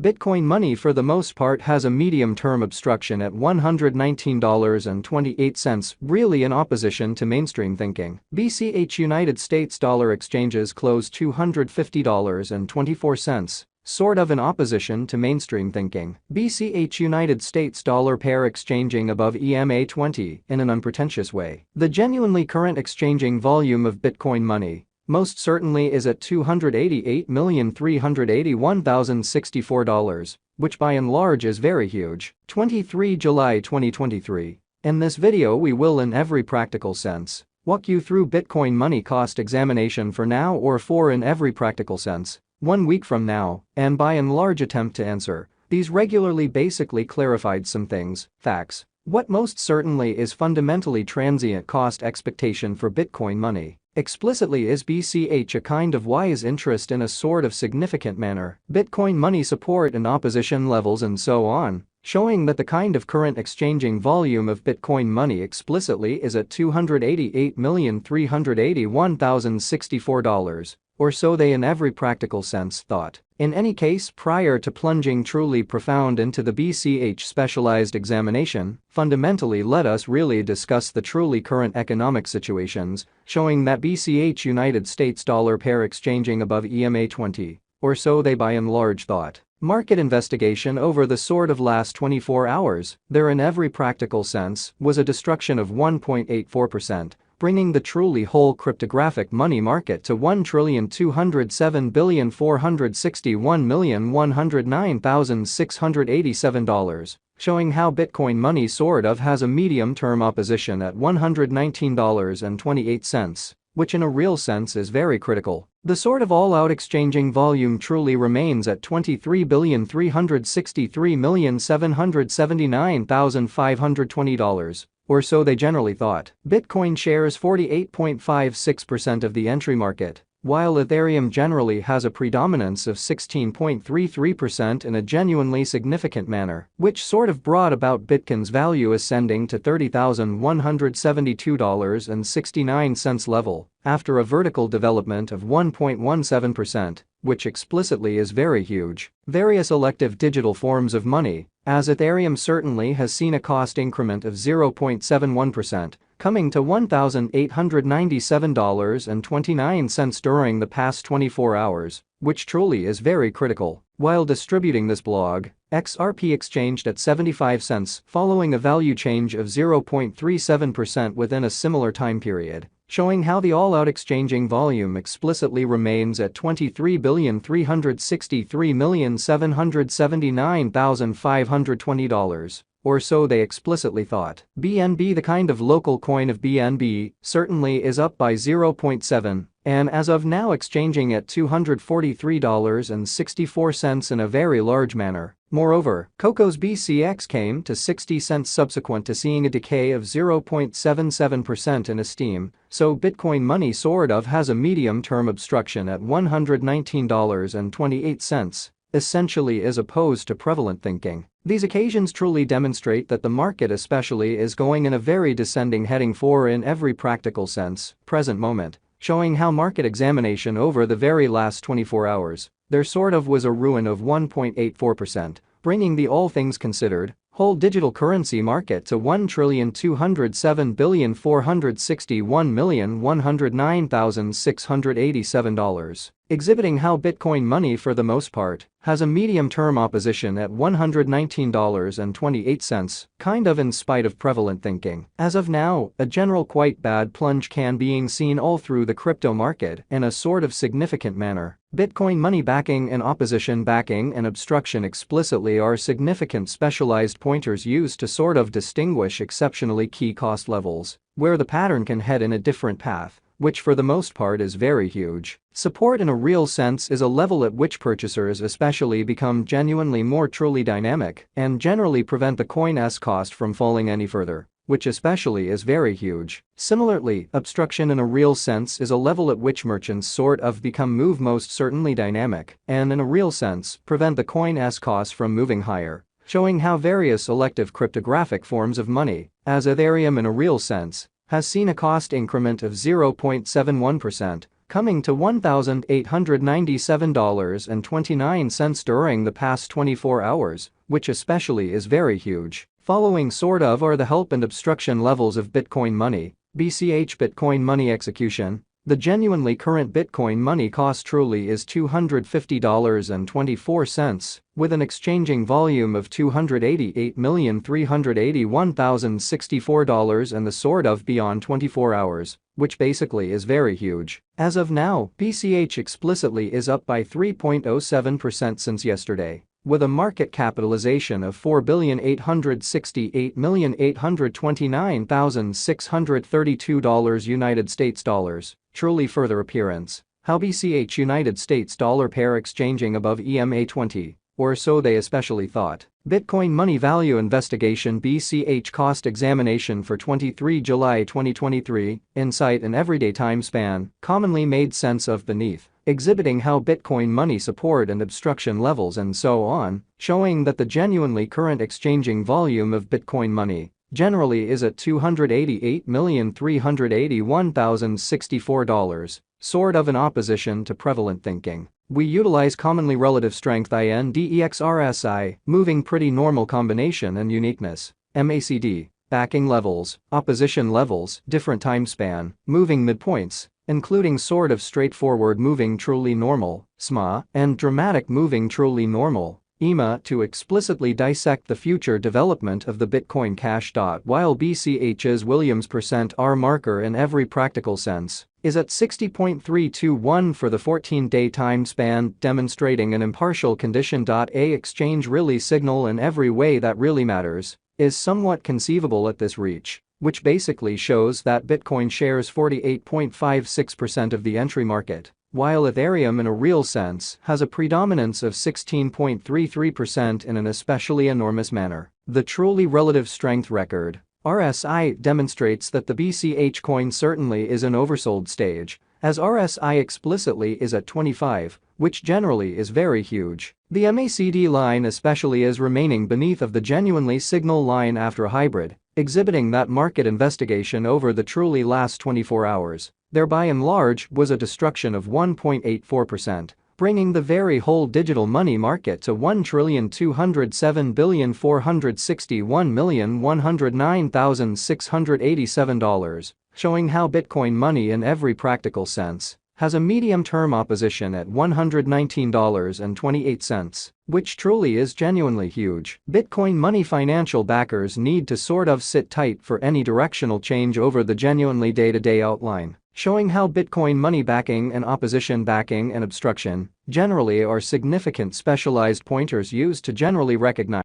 Bitcoin money for the most part has a medium-term obstruction at $119.28, really in opposition to mainstream thinking. BCH United States dollar exchanges closed $250.24. Sort of in opposition to mainstream thinking. BCH United States dollar pair exchanging above EMA 20 in an unpretentious way. The genuinely current exchanging volume of Bitcoin money most certainly is at $288,381,064, which by and large is very huge. 23 July 2023. In this video we will in every practical sense walk you through Bitcoin money cost examination for now or for in every practical sense 1 week from now, and by and large attempt to answer these regularly basically clarified some things, facts, what most certainly is fundamentally transient cost expectation for Bitcoin money. Explicitly is BCH a kind of wise interest in a sort of significant manner, Bitcoin money support and opposition levels and so on, showing that the kind of current exchanging volume of Bitcoin money explicitly is at $288,381,064, or so they in every practical sense thought. In any case, prior to plunging truly profound into the BCH specialized examination, fundamentally let us really discuss the truly current economic situations, showing that BCH United States dollar pair exchanging above EMA 20, or so they by and large thought. Market investigation over the sort of last 24 hours, there in every practical sense, was a destruction of 1.84%. Bringing the truly whole cryptographic money market to $1,207,461,109,687, showing how Bitcoin money sort of has a medium-term opposition at $119.28, which in a real sense is very critical. The sort of all-out exchanging volume truly remains at $23,363,779,520. Or so they generally thought. Bitcoin shares 48.56% of the entry market, while Ethereum generally has a predominance of 16.33% in a genuinely significant manner, which sort of brought about Bitcoin's value ascending to $30,172.69 level, after a vertical development of 1.17%, which explicitly is very huge. Various elective digital forms of money, as Ethereum certainly has seen a cost increment of 0.71%, coming to $1,897.29 during the past 24 hours, which truly is very critical. While distributing this blog, XRP exchanged at 75 cents following a value change of 0.37% within a similar time period, showing how the all-out exchanging volume explicitly remains at $23,363,779,520, or so they explicitly thought. BNB, the kind of local coin of BNB, certainly is up by 0.7, and as of now exchanging at $243.64 in a very large manner. Moreover, Coco's BCX came to 60 cents subsequent to seeing a decay of 0.77% in esteem, so Bitcoin money sort of has a medium-term obstruction at $119.28, essentially as opposed to prevalent thinking. These occasions truly demonstrate that the market especially is going in a very descending heading for in every practical sense, present moment, showing how market examination over the very last 24 hours, there sort of was a ruin of 1.84%, bringing the all things considered whole digital currency market to $1,207,461,109,687, exhibiting how Bitcoin money for the most part has a medium-term opposition at $119.28, kind of in spite of prevalent thinking. As of now, a general quite bad plunge can being seen all through the crypto market in a sort of significant manner. Bitcoin money backing and opposition backing and obstruction explicitly are significant specialized pointers used to sort of distinguish exceptionally key cost levels, where the pattern can head in a different path, which for the most part is very huge. Support in a real sense is a level at which purchasers especially become genuinely more truly dynamic and generally prevent the coin's cost from falling any further, which especially is very huge. Similarly, obstruction in a real sense is a level at which merchants sort of become most certainly dynamic and in a real sense prevent the coin's cost from moving higher, showing how various elective cryptographic forms of money, as Ethereum in a real sense, has seen a cost increment of 0.71%, coming to $1,897.29 during the past 24 hours, which especially is very huge. Following sort of are the help and obstruction levels of Bitcoin money, BCH Bitcoin money execution. The genuinely current Bitcoin money cost truly is $250.24, with an exchanging volume of $288,381,064 and the sort of beyond 24 hours, which basically is very huge. As of now, BCH explicitly is up by 3.07% since yesterday, with a market capitalization of $4,868,829,632 United States dollars. Truly further appearance, how BCH United States dollar pair exchanging above EMA 20, or so they especially thought. Bitcoin Money Value Investigation BCH Cost Examination for 23 July 2023, Insight and Everyday Time Span, commonly made sense of beneath, exhibiting how Bitcoin money support and obstruction levels and so on, showing that the genuinely current exchanging volume of Bitcoin money generally is at $288,381,064, sort of in opposition to prevalent thinking. We utilize commonly relative strength index RSI, moving pretty normal combination and uniqueness, MACD, backing levels, opposition levels, different time span, moving midpoints, including sort of straightforward moving truly normal, SMA, and dramatic moving truly normal, EMA, to explicitly dissect the future development of the Bitcoin Cash. While BCH's Williams %R marker in every practical sense is at 60.321 for the 14-day time span, demonstrating an impartial condition. A exchange really signal in every way that really matters is somewhat conceivable at this reach, which basically shows that Bitcoin shares 48.56% of the entry market, while Ethereum in a real sense has a predominance of 16.33% in an especially enormous manner. The truly relative strength record, RSI, demonstrates that the BCH coin certainly is an oversold stage, as RSI explicitly is at 25, which generally is very huge. The MACD line especially is remaining beneath of the genuinely signal line after a hybrid, exhibiting that market investigation over the truly last 24 hours. There by and large was a destruction of 1.84%, bringing the very whole digital money market to $1,207,461,109,687, showing how Bitcoin money in every practical sense has a medium-term opposition at $119.28, which truly is genuinely huge. Bitcoin money financial backers need to sort of sit tight for any directional change over the genuinely day-to-day outline, showing how Bitcoin money backing and opposition backing and obstruction generally are significant specialized pointers used to generally recognize